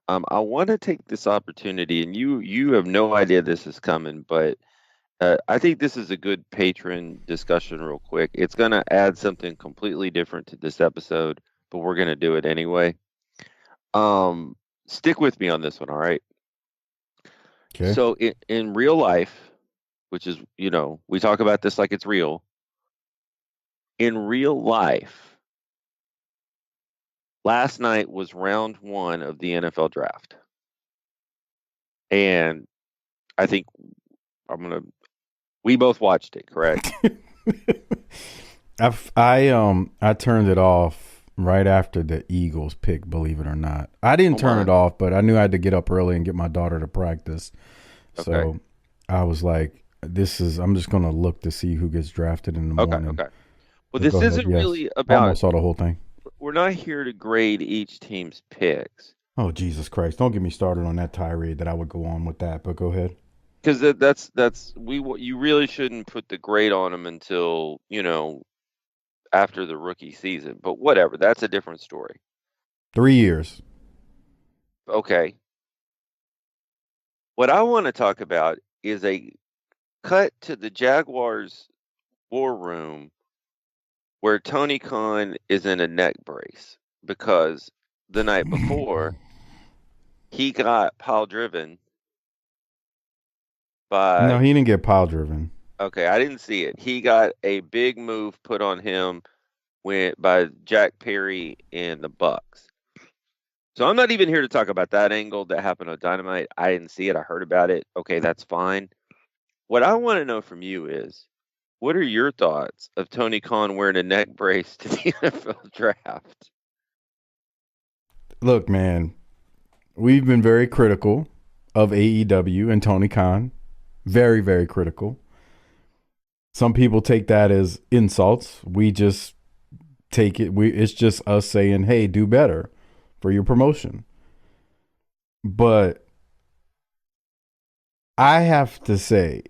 I want to take this opportunity, and you have no idea this is coming, but I think this is a good patron discussion, real quick. It's going to add something completely different to this episode, but we're going to do it anyway. Um, Stick with me on this one, all right? Okay. So, in real life, which is, we talk about this like it's real. In real life, last night was round one of the NFL draft, and I think I'm gonna. We both watched it, correct? I turned it off right after the Eagles pick, believe it or not. I didn't Oh turn my. it off, but I knew I had to get up early and get my daughter to practice. Okay. So I was like, I'm just gonna look to see who gets drafted in the Okay. morning. Okay. Well, But go this ahead. isn't Yes. really I about. almost saw the whole thing. We're not here to grade each team's picks Oh Jesus Christ. Don't get me started on that tirade that I would go on with that, but go ahead. because that's you really shouldn't put the grade on them until after the rookie season. But whatever, that's a different story. 3 years. Okay. What I want to talk about is a cut to the Jaguars war room where Tony Khan is in a neck brace because the night before he got pile driven No, by. he didn't get pile driven. Okay, I didn't see it. He got a big move put on him when by Jack Perry and the Bucks. So I'm not even here to talk about that angle that happened on Dynamite. I didn't see it. I heard about it. Okay, that's fine. What I want to know from you is, what are your thoughts of Tony Khan wearing a neck brace to the NFL draft? Look, man, we've been very critical of AEW and Tony Khan. Very, very critical. Some people take that as insults. We just take it. It's just us saying, "Hey, do better for your promotion." But I have to say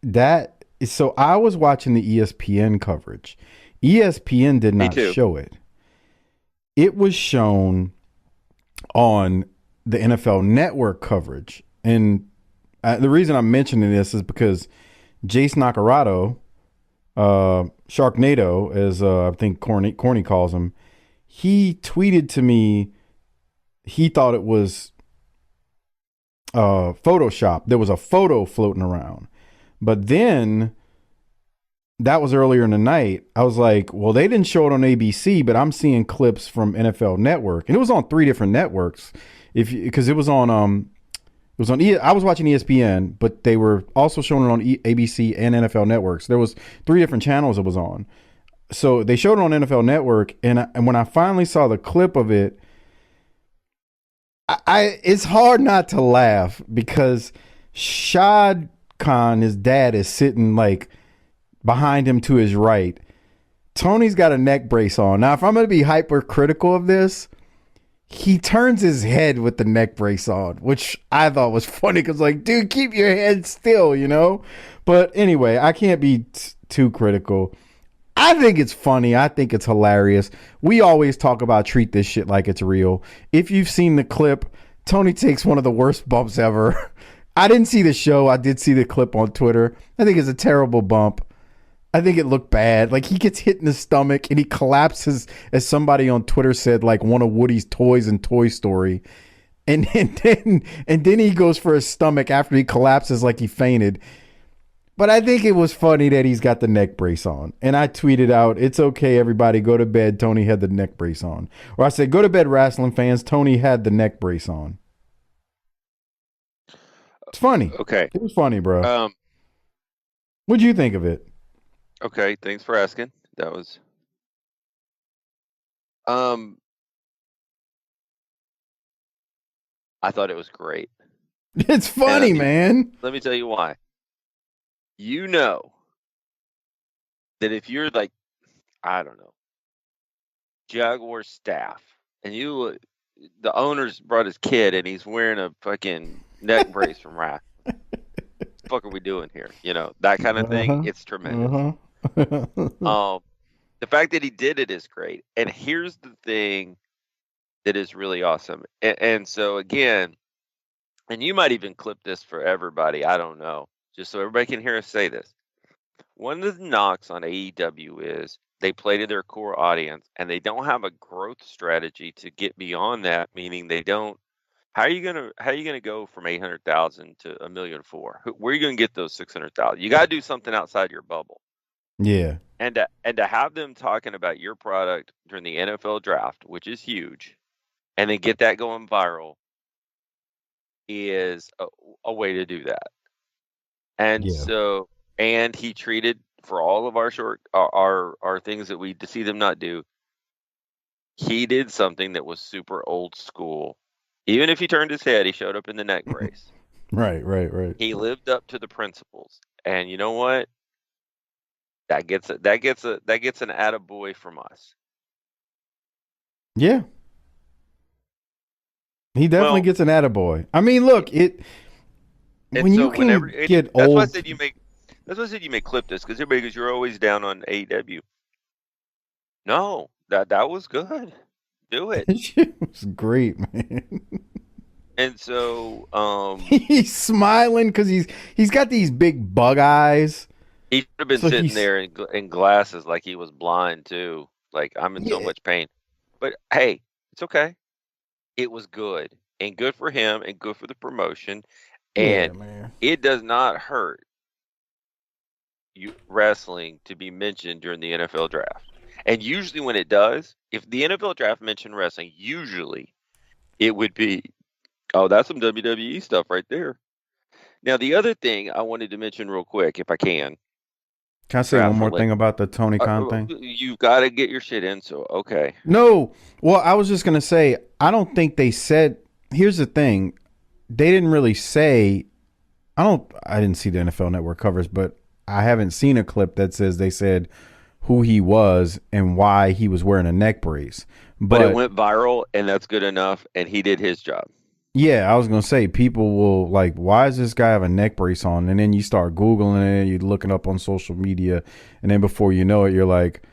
that. So I was watching the ESPN coverage. ESPN did Me not too. show it. It was shown on the NFL Network coverage, and the reason I'm mentioning this is because Jace Nacarado, Sharknado, as I think Corny calls him, he tweeted to me he thought it was Photoshop. There was a photo floating around. But then that was earlier in the night. I was like, well, they didn't show it on ABC, but I'm seeing clips from NFL Network. And it was on three different networks. Because it was on I was watching ESPN, but they were also showing it on ABC and NFL Networks. There was three different channels it was on. So they showed it on NFL Network, and when I finally saw the clip of it, I it's hard not to laugh because Shad Khan, his dad, is sitting like behind him to his right. Tony's got a neck brace on. Now, if I'm going to be hypercritical of this, he turns his head with the neck brace on, which I thought was funny because, like, dude, keep your head still, you know? But anyway, I can't be too critical. I think it's funny. I think it's hilarious. We always talk about treat this shit like it's real. If you've seen the clip, Tony takes one of the worst bumps ever. I didn't see the show. I did see the clip on Twitter. I think it's a terrible bump. I think it looked bad. Like he gets hit in the stomach and he collapses, as somebody on Twitter said, like one of Woody's toys in Toy Story. And then he goes for his stomach after he collapses like he fainted. But I think it was funny that he's got the neck brace on. And I tweeted out, "It's okay, everybody, go to bed. Tony had the neck brace on." Or I said, "Go to bed, wrestling fans. Tony had the neck brace on." It's funny. Okay. It was funny, bro. Um. What'd you think of it? Okay. Thanks for asking. That was. Um. I thought it was great, It's and funny, man. let me tell you why. You know that if you're like, I don't know, Jaguar staff, and the owner's brought his kid, and he's wearing a fucking neck brace from Wrath. What the fuck are we doing here? That kind of Uh thing. huh. It's Uh tremendous. huh. Um, the fact that he did it is great. And here's the thing that is really awesome. And so again, and you might even clip this for everybody. I don't know, just so everybody can hear us say this. One of the knocks on AEW is they play to their core audience, and they don't have a growth strategy to get beyond that. Meaning they don't. How are you gonna go from 800,000 to 1,000,004? Where are you gonna get those 600,000? You got to do something outside your bubble. Yeah. And to have them talking about your product during the NFL draft, which is huge, and then get that going viral is a way to do that. And Yeah. so, and he treated for all of our our things that we to see them not do. He did something that was super old school. Even if he turned his head, he showed up in the neck brace. Right, right, right. He lived up to the principles. And you know what? That gets an attaboy from us. Yeah. He definitely Well, gets an attaboy. I mean, look, and when so you whenever can get that's why I old. said you may clip this because everybody goes, you're always down on AEW. No, that was good. Do it. Shit was great, man. And so He's smiling because he's got these big bug eyes. he should have been So sitting he's there in glasses like he was blind too. Like I'm in so yeah, much pain. But hey, it's okay. It was good and good for him and good for the promotion. yeah, And man. it does not hurt you wrestling to be mentioned during the NFL draft. And usually when it does, if the NFL draft mentioned wrestling, usually it would be, oh, that's some WWE stuff right there. Now the other thing I wanted to mention real quick, if I can, Can I say one draft more related. thing about the Tony Khan thing? You've got to get your shit in. So okay, No. Well, I was just gonna say I don't think they said. Here's the thing: they didn't really say. I don't. I didn't see the NFL Network covers, but I haven't seen a clip that says they said who he was and why he was wearing a neck brace. but it But went viral, and that's good enough. And he did his job. yeah, I was gonna say people will like, why does this guy have a neck brace on? And then you start googling it, you're looking up on social media, and then before you know it, you're like,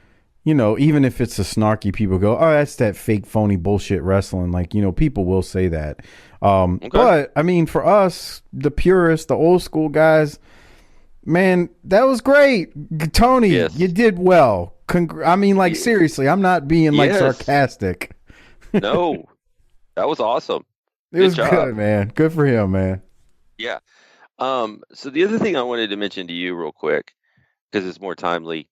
even if it's a snarky, people go, oh, that's that fake, phony bullshit wrestling. Like, people will say that. Okay. But I mean, for us, the purists, the old school guys, man, that was great. Tony, you Yes. did well. I mean, like, Ye- seriously, I'm not being like yes. sarcastic. No. That was awesome. It Good was job. good, man. Good for him, man. Yeah. So the other thing I wanted to mention to you real quick, because it's more timely.